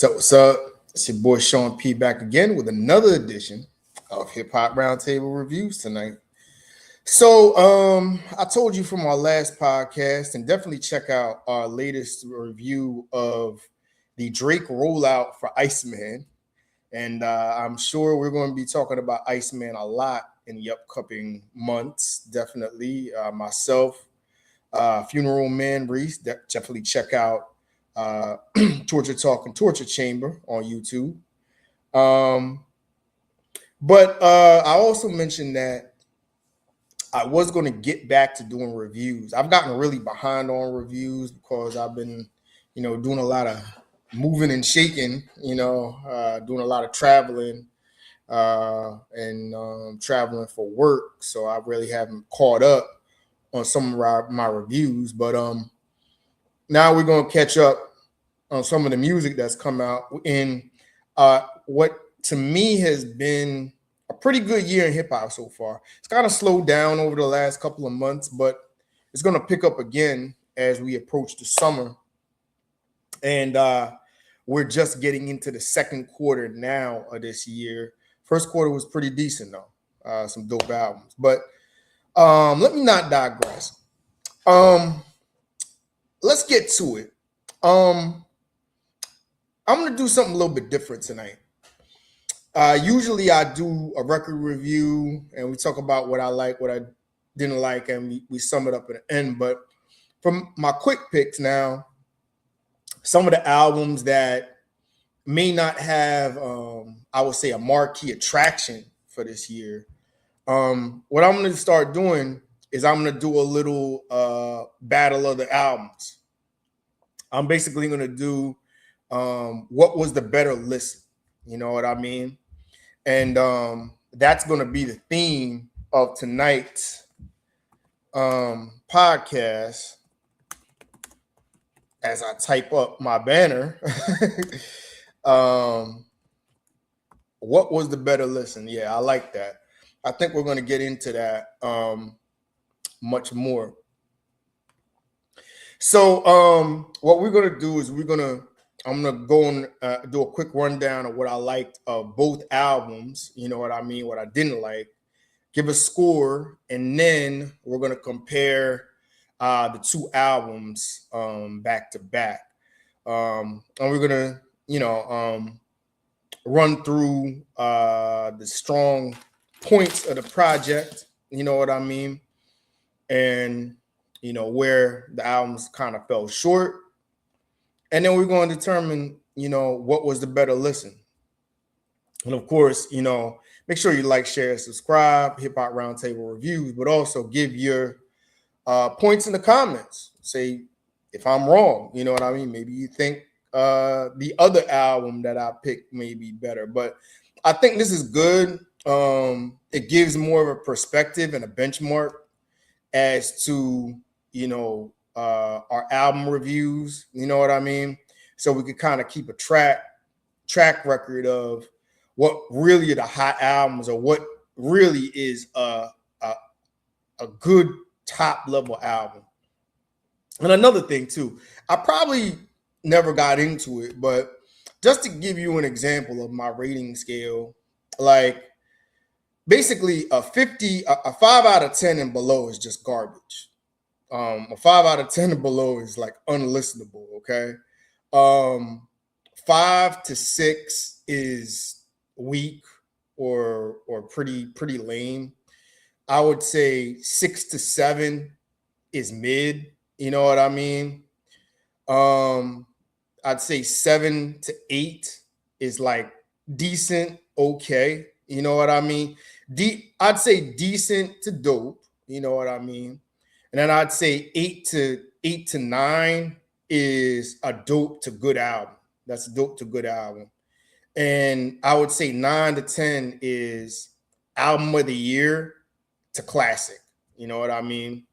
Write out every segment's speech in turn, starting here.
What's up? It's your boy Sean P back again with another edition of Hip Hop Roundtable Reviews tonight. I told you from our last podcast, and definitely check out our latest review of the Drake rollout for Iceman. And I'm sure we're going to be talking about Iceman a lot in the upcoming months. Definitely. Myself, Funeral Man Reese, definitely check out uh, Torture Talk and Torture Chamber on YouTube. Um, but I also mentioned that I was going to get back to doing reviews. I've gotten really behind on reviews because I've been, doing a lot of moving and shaking, doing a lot of traveling and traveling for work. So I really haven't caught up on some of my reviews. But now we're going to catch up on some of the music that's come out in what to me has been a pretty good year in hip hop so far. It's kind of slowed down over the last couple of months, but it's going to pick up again as we approach the summer. And we're just getting into the second quarter now of this year. First quarter was pretty decent though, some dope albums. But let me not digress. Let's get to it. I'm gonna do something a little bit different tonight. Usually I do a record review and we talk about what I like, what I didn't like, and we sum it up at the end. But from my quick picks now, some of the albums that may not have, I would say, a marquee attraction for this year. What I'm going to start doing is I'm going to do a little battle of the albums. I'm basically going to do what was the better listen. You know what I mean? And that's going to be the theme of tonight's podcast. As I type up my banner, what was the better listen? Yeah, I like that. I think we're going to get into that much more. So what we're going to do is I'm going to go and do a quick rundown of what I liked of both albums. You know what I mean? What I didn't like. Give a score, and then we're going to compare the two albums back to back. And we're going to, run through the strong points of the project, you know what I mean? And, where the albums kind of fell short. And then we're going to determine, what was the better listen. And of course, make sure you like, share, subscribe, Hip Hop Roundtable Reviews, but also give your points in the comments. Say if I'm wrong, you know what I mean? Maybe you think the other album that I picked may be better, but I think this is good. It gives more of a perspective and a benchmark as to, our album reviews, you know what I mean? So we could kind of keep a track record of what really are the hot albums or what really is a good top level album. And another thing too, I probably never got into it, but just to give you an example of my rating scale, like basically a 5 out of 10 and below is just garbage. A 5 out of 10 and below is like unlistenable. Okay. 5 to 6 is weak or pretty lame. I would say 6 to 7 is mid. You know what I mean? I'd say 7 to 8 is like decent, okay. You know what I mean? I'd say decent to dope. You know what I mean? And then I'd say 8 to 9 is a dope to good album. That's a dope to good album. And I would say 9 to 10 is album of the year to classic. You know what I mean?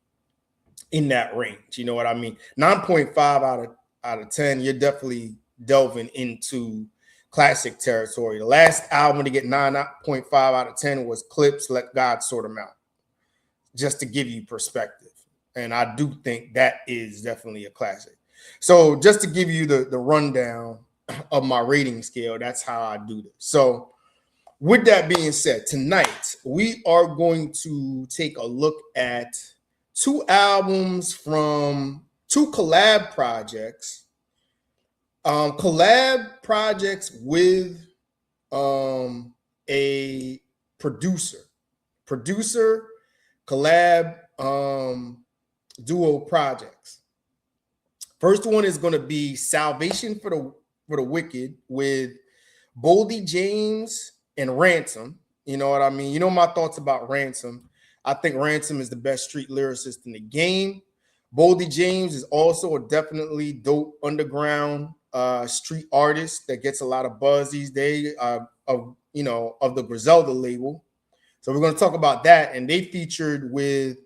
In that range, you know what I mean? 9.5 out of 10, you're definitely delving into classic territory. The last album to get 9.5 out of 10 was Clips, Let God Sort 'Em Out, just to give you perspective. And I do think that is definitely a classic. So just to give you the rundown, of my rating scale. That's how I do this. So with that being said, tonight we are going to take a look at two albums from two collab projects with a producer collab duo projects. First one is going to be Salvation for the Wicked with Boldy James and Ransom. You know what I mean? You know my thoughts about Ransom. I think Ransom is the best street lyricist in the game. Boldy James is also a definitely dope underground street artist that gets a lot of buzz these days of the Griselda label. So we're going to talk about that. And they featured with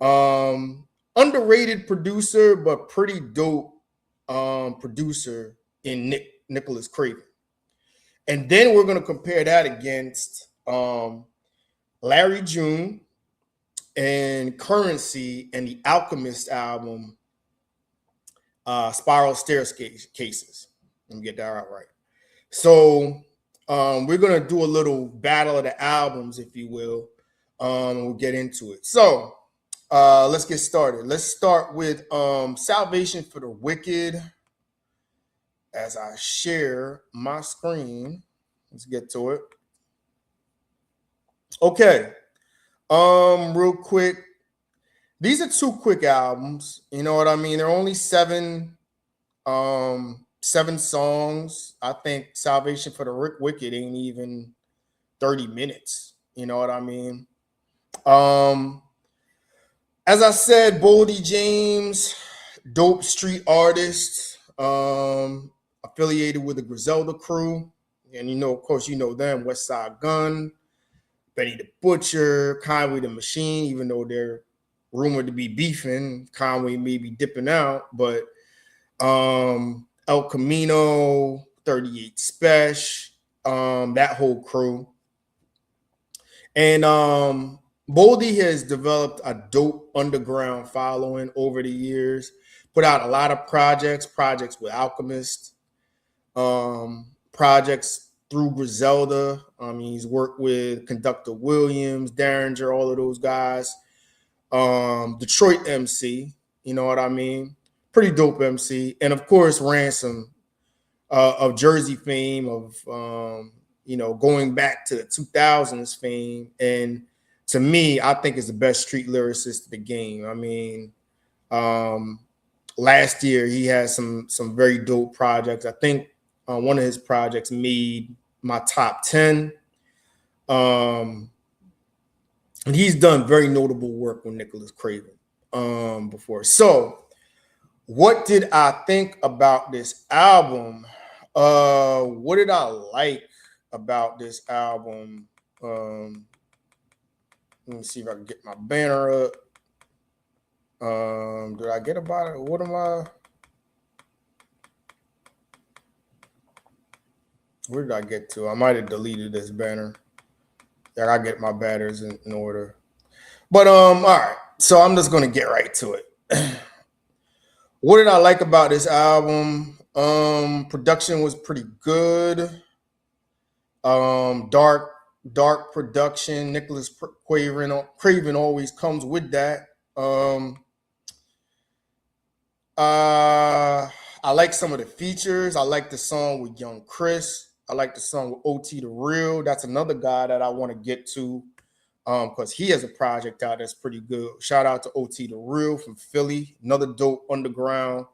underrated producer, but pretty dope producer in Nicholas Craven. And then we're going to compare that against Larry June and Currency and the Alchemist album, Spiral Staircases. Let me get that right. So we're going to do a little battle of the albums, if you will. We'll get into it. So let's get started. Let's start with Salvation for the Wicked. As I share my screen, let's get to it. Okay. Real quick. These are two quick albums. You know what I mean? They're only seven songs. I think Salvation for the Wicked ain't even 30 minutes. You know what I mean? As I said, Boldy James, dope street artist, affiliated with the Griselda crew. And of course, them, West Side Gun, Benny the Butcher, Conway the Machine, even though they're rumored to be beefing. Conway may be dipping out, but El Camino, 38 Special, that whole crew. And Boldy has developed a dope underground following over the years, put out a lot of projects with Alchemist, projects through Griselda. He's worked with Conductor Williams, Derringer, all of those guys. Detroit MC, you know what I mean? Pretty dope MC. And of course, Ransom, of Jersey fame, of going back to the 2000s fame. And to me, I think is the best street lyricist of the game. I mean, last year he had some very dope projects. I think one of his projects made my top 10. And he's done very notable work with Nicholas Craven before. So what did I think about this album? What did I like about this album? Let me see if I can get my banner up. Did I get about it? What am I? Where did I get to? I might have deleted this banner. Yeah, I get my banners in order. But all right. So I'm just gonna get right to it. What did I like about this album? Production was pretty good. Dark production. Nicholas Craven always comes with that. I like some of the features. I like the song with Young Chris. I like the song with OT The Real. That's another guy that I want to get to because he has a project out that's pretty good. Shout out to OT The Real from Philly. Another dope underground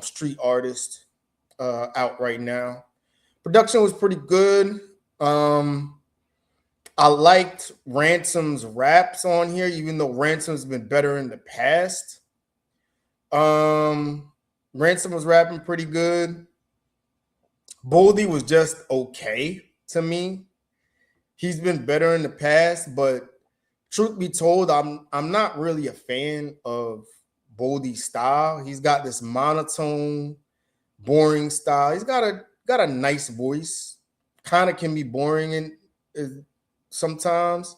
street artist out right now. Production was pretty good. I liked Ransom's raps on here, even though Ransom's been better in the past. Ransom was rapping pretty good. Boldy was just okay to me. He's been better in the past, but truth be told, I'm not really a fan of Boldy's style. He's got this monotone, boring style. He's got a nice voice. Kind of can be boring in sometimes,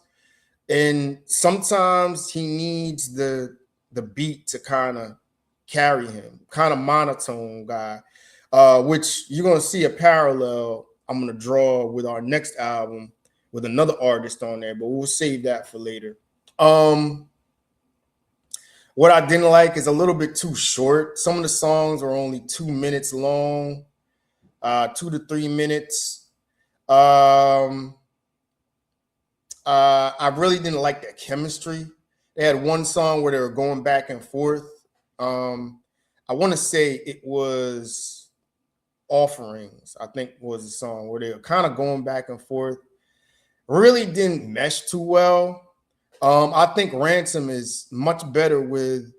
and sometimes he needs the beat to kind of carry him. Kind of monotone guy. which you're gonna see a parallel I'm gonna draw with our next album with another artist on there, but we'll save that for later. Um, what I didn't like is a little bit too short. Some of the songs are only 2 minutes long, 2 to 3 minutes. Um, I really didn't like the chemistry. They had one song where they were going back and forth. I want to say it was Offerings, I think was the song where they were kind of going back and forth. Really didn't mesh too well. I think Ransom is much better with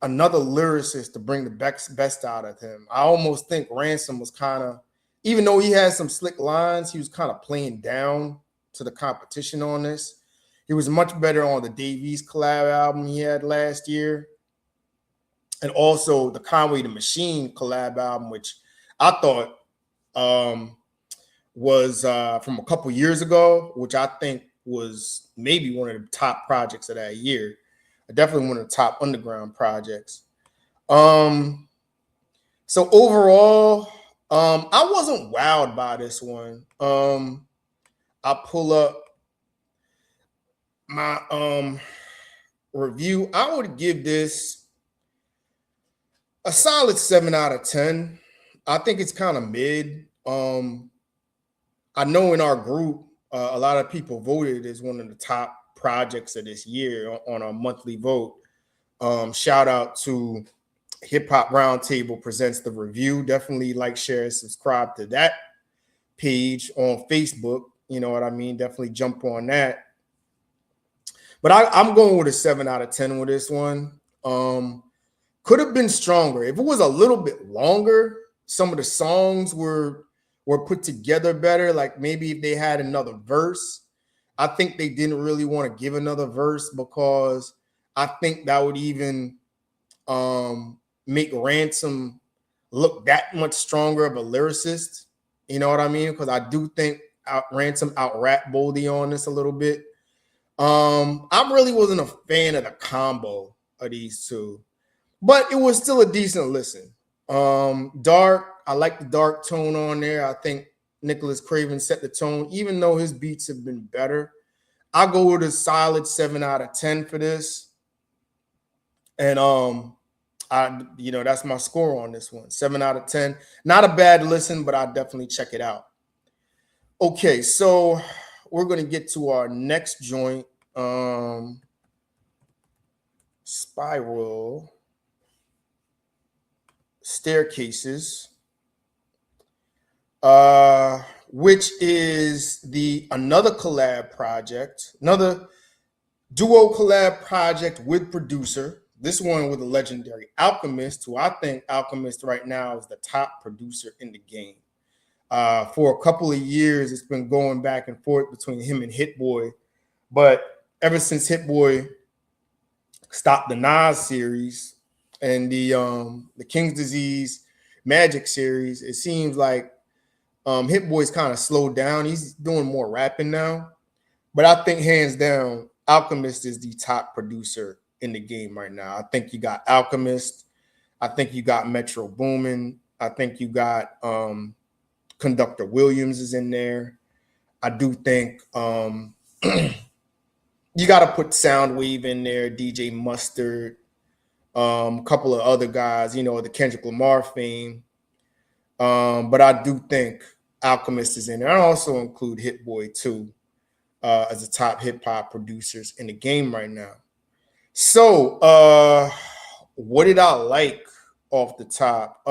another lyricist to bring the best out of him. I almost think Ransom was kind of, even though he had some slick lines, he was kind of playing down to the competition on this. He was much better on the Davies collab album he had last year, and also the Conway the Machine collab album, which I thought was from a couple years ago, which I think was maybe one of the top projects of that year. Definitely one of the top underground projects. So overall, I wasn't wowed by this one. I pull up my review. I would give this a solid 7 out of 10. I think it's kind of mid. I know in our group, a lot of people voted as one of the top projects of this year on our monthly vote. Shout out to Hip Hop Roundtable presents the review. Definitely like, share, and subscribe to that page on Facebook. You know what I mean? Definitely jump on that. But I'm going with a 7 out of 10 with this one. Could have been stronger. If it was a little bit longer, some of the songs were put together better. Like maybe if they had another verse. I think they didn't really want to give another verse because I think that would even make Ransom look that much stronger of a lyricist. You know what I mean? Because I do think Ransom out-rap Boldy on this a little bit. I really wasn't a fan of the combo of these two, but it was still a decent listen. Dark, I like the dark tone on there. I think Nicholas Craven set the tone, even though his beats have been better. I'll go with a solid 7 out of 10 for this. And that's my score on this one. 7 out of 10. Not a bad listen, but I'll definitely check it out. Okay, so we're gonna get to our next joint. Spiral Staircases. Which is another collab project, another duo collab project with producer. This one with the legendary Alchemist, who I think Alchemist right now is the top producer in the game. For a couple of years, it's been going back and forth between him and Hit Boy, but ever since Hit Boy stopped the Nas series and the King's Disease Magic series, it seems like Hit Boy's kind of slowed down. He's doing more rapping now. But I think hands down, Alchemist is the top producer in the game right now. I think you got Alchemist. I think you got Metro Boomin. I think you got Conductor Williams is in there. I do think you got to put Soundwave in there, DJ Mustard, a couple of other guys, the Kendrick Lamar fame. But I do think Alchemist is in there. I also include Hit Boy too as the top hip hop producers in the game right now. So what did I like off the top?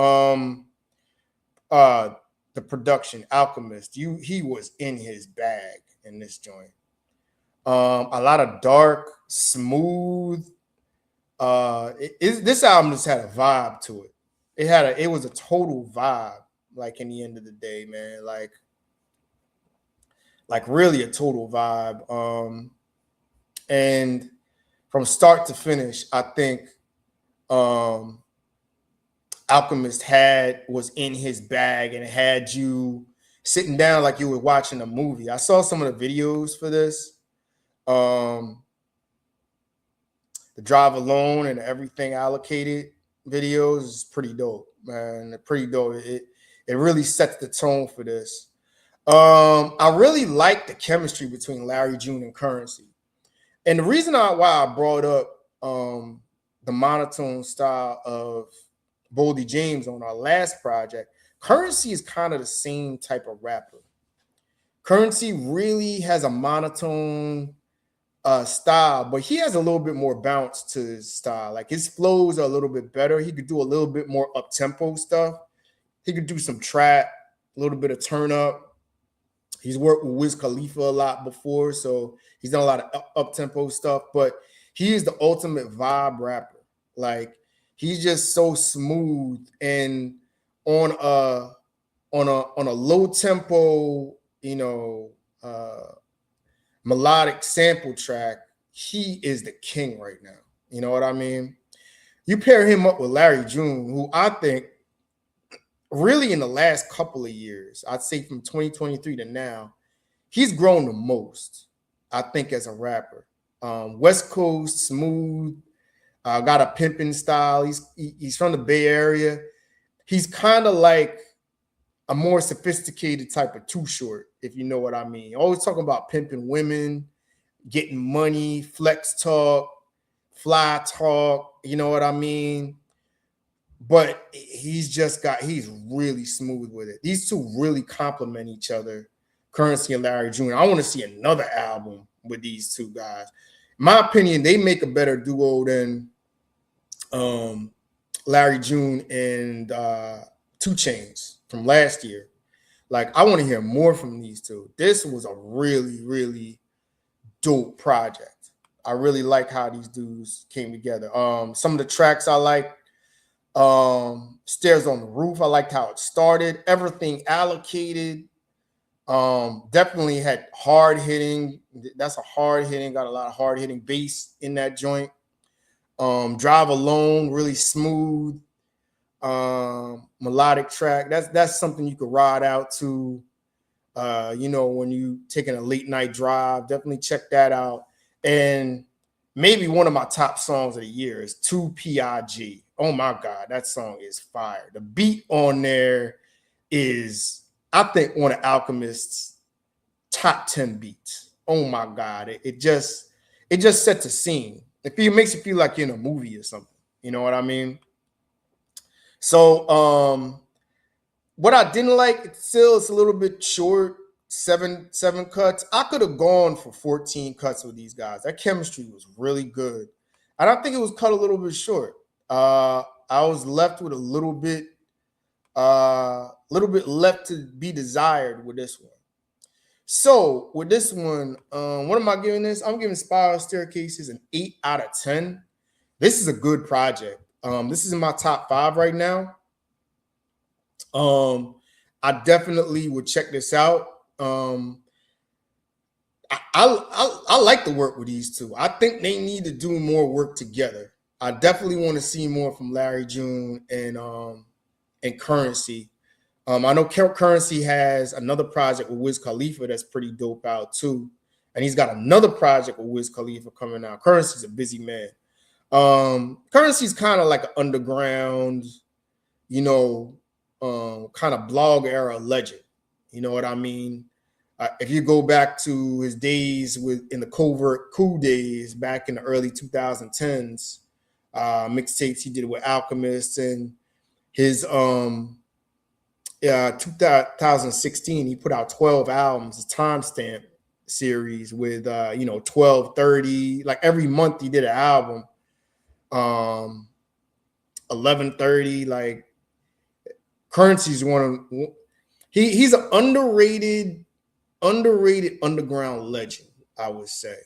The production, Alchemist. He was in his bag in this joint. A lot of dark, smooth. This album just had a vibe to it. It was a total vibe. Like in the end of the day, man, like really a total vibe. And from start to finish, I think Alchemist was in his bag and had you sitting down like you were watching a movie. I saw some of the videos for this. The Drive Alone and Everything Allocated videos is pretty dope. man. Pretty dope. It really sets the tone for this. I really like the chemistry between Larry June and Currency. And the reason why I brought up the monotone style of Boldy James on our last project, Currency is kind of the same type of rapper. Currency really has a monotone style, but he has a little bit more bounce to his style. Like his flows are a little bit better. He could do a little bit more up tempo stuff. He could do some trap, a little bit of turn up. He's worked with Wiz Khalifa a lot before, so he's done a lot of up tempo stuff. But he is the ultimate vibe rapper. Like he's just so smooth and on a low tempo, melodic sample track, he is the king right now. You know what I mean? You pair him up with Larry June, who I think really in the last couple of years, I'd say from 2023 to now, he's grown the most, I think, as a rapper. West Coast, smooth, got a pimping style. He's from the Bay Area. He's kind of like a more sophisticated type of Too Short, if you know what I mean. Always talking about pimping women, getting money, flex talk, fly talk, you know what I mean? But he's really smooth with it. These two really complement each other, Currency and Larry June. I want to see another album with these two guys. In my opinion, they make a better duo than Larry June and 2 Chainz from last year. Like, I want to hear more from these two. This was a really, really dope project. I really like how these dudes came together. Some of the tracks I like, Stairs on the Roof. I liked how it started. Everything Allocated. Definitely had hard hitting. That's a hard hitting, got a lot of hard hitting bass in that joint. Drive Alone, really smooth. Melodic track. That's something you could ride out to, when you taking a late night drive. Definitely check that out. And maybe one of my top songs of the year is 2PIG. Oh my God, that song is fire. The beat on there is, I think, one of Alchemist's top 10 beats. Oh my God, it just sets a scene. It makes you feel like you're in a movie or something. You know what I mean? So what I didn't like, it's a little bit short, seven cuts. I could have gone for 14 cuts with these guys. That chemistry was really good. I don't think it was cut a little bit short. I was left with a little bit left to be desired with this one. So with this one, what am I giving this? I'm giving Spiral Staircases an 8 out of 10. This is a good project. This is in my top 5 right now. I definitely would check this out. I like to work with these two. I think they need to do more work together. I definitely want to see more from Larry June and Currency. I know Currency has another project with Wiz Khalifa that's pretty dope out too. And he's got another project with Wiz Khalifa coming out. Currency's a busy man. Currency's kind of like an underground, kind of blog era legend. You know what I mean? If you go back to his days in the Covert Coup days back in the early 2010s, mixtapes he did with Alchemist, and his 2016 he put out 12 albums, a timestamp series with 1230. Like every month he did an album. 1130. Like Currency's he's an underrated underground legend, I would say.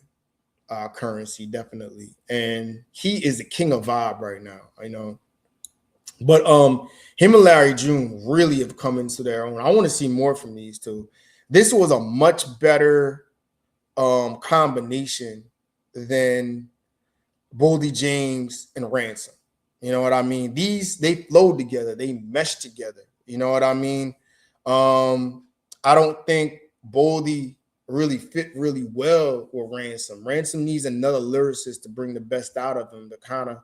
Currency, definitely. And he is the king of vibe right now, But him and Larry June really have come into their own. I want to see more from these two. This was a much better combination than Boldy James and Ransom. You know what I mean? They flowed together, they meshed together. You know what I mean? I don't think Boldy really fit really well with Ransom. Ransom needs another lyricist to bring the best out of him, to kind of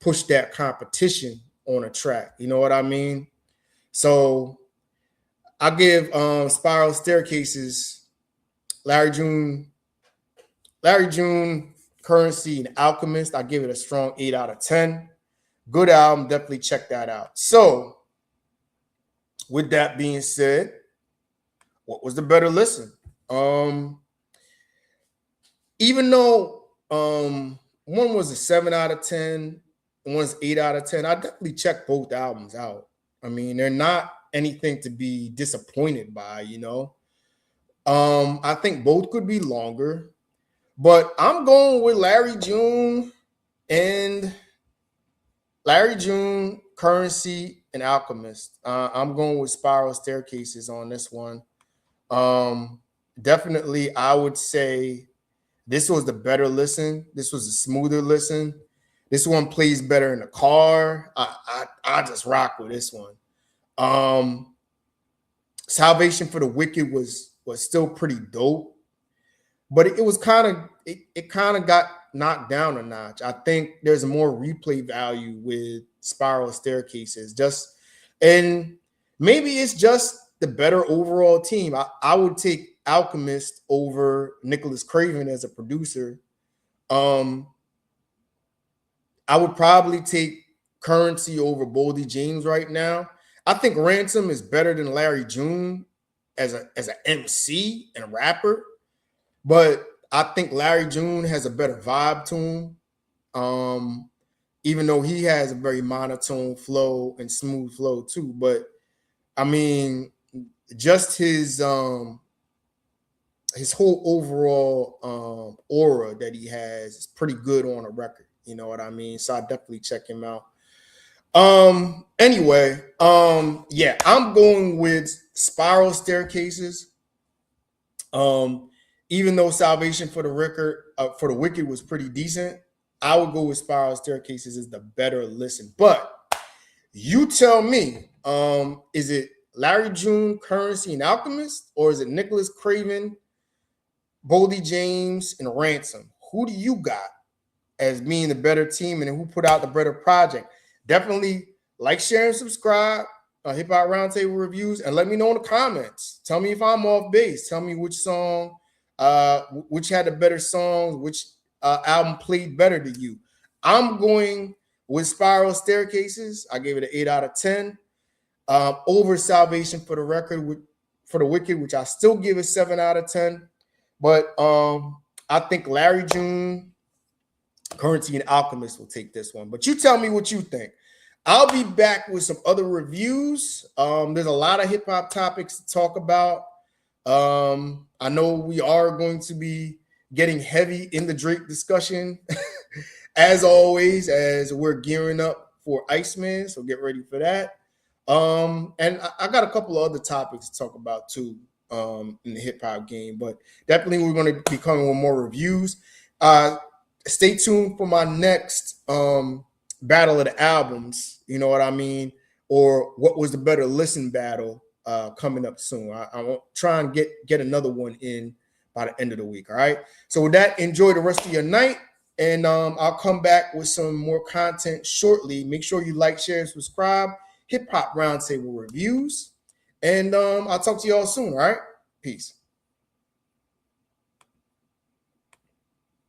push that competition on a track. You know what I mean? So I give Spiral Staircases, Larry June, Currency, and Alchemist. I give it a strong 8 out of 10. Good album. Definitely check that out. So, with that being said, what was the better listen? Even though one was a 7 out of 10, one's 8 out of 10, I definitely check both albums out. I mean, they're not anything to be disappointed by, you know. I think both could be longer, but I'm going with Larry June, Currency, and Alchemist. I'm going with Spiral Staircases on this one. Definitely, I would say this was the better listen. This was a smoother listen. This one plays better in the car. I just rock with this one. Salvation for the Wicked was still pretty dope, but it was kind of it kind of got knocked down a notch. I think there's more replay value with Spiral Staircases. And maybe it's just the better overall team. I would take Alchemist over Nicholas Craven as a producer. I would probably take Currency over Boldy James right now. I think Ransom is better than Larry June as an MC and a rapper, but I think Larry June has a better vibe to him. Even though he has a very monotone flow and smooth flow too. But I mean, just his whole overall aura that he has is pretty good on a record. You know what I mean? So I definitely check him out. Anyway, yeah, I'm going with Spiral Staircases. Even though Salvation for the Wicked was pretty decent, I would go with Spiral Staircases as the better listen. But you tell me, is it Larry June, Currency, and Alchemist, or is it Nicholas Craven, Boldy James, and Ransom? Who do you got as being the better team, and who put out the better project? Definitely like, share, and subscribe. Hip Hop Roundtable Reviews, and let me know in the comments. Tell me if I'm off base. Tell me which song, which had the better songs, which album played better to you. I'm going with Spiral Staircases. I gave it an 8 out of 10. Over Salvation for the Wicked, which I still give a 7 out of 10. But I think Larry June, Currency, and Alchemist will take this one. But you tell me what you think. I'll be back with some other reviews. There's a lot of hip hop topics to talk about. I know we are going to be getting heavy in the Drake discussion, as always, as we're gearing up for Iceman. So get ready for that. And I got a couple of other topics to talk about too in the hip hop game, but definitely we're going to be coming with more reviews. Stay tuned for my next battle of the albums, you know what I mean, or what was the better listen battle coming up soon. I won't try and get another one in by the end of the week. All right. So with that, enjoy the rest of your night, and I'll come back with some more content shortly. Make sure you like, share, and subscribe. Hip Hop Roundtable Reviews, and I'll talk to y'all soon. All right. Peace.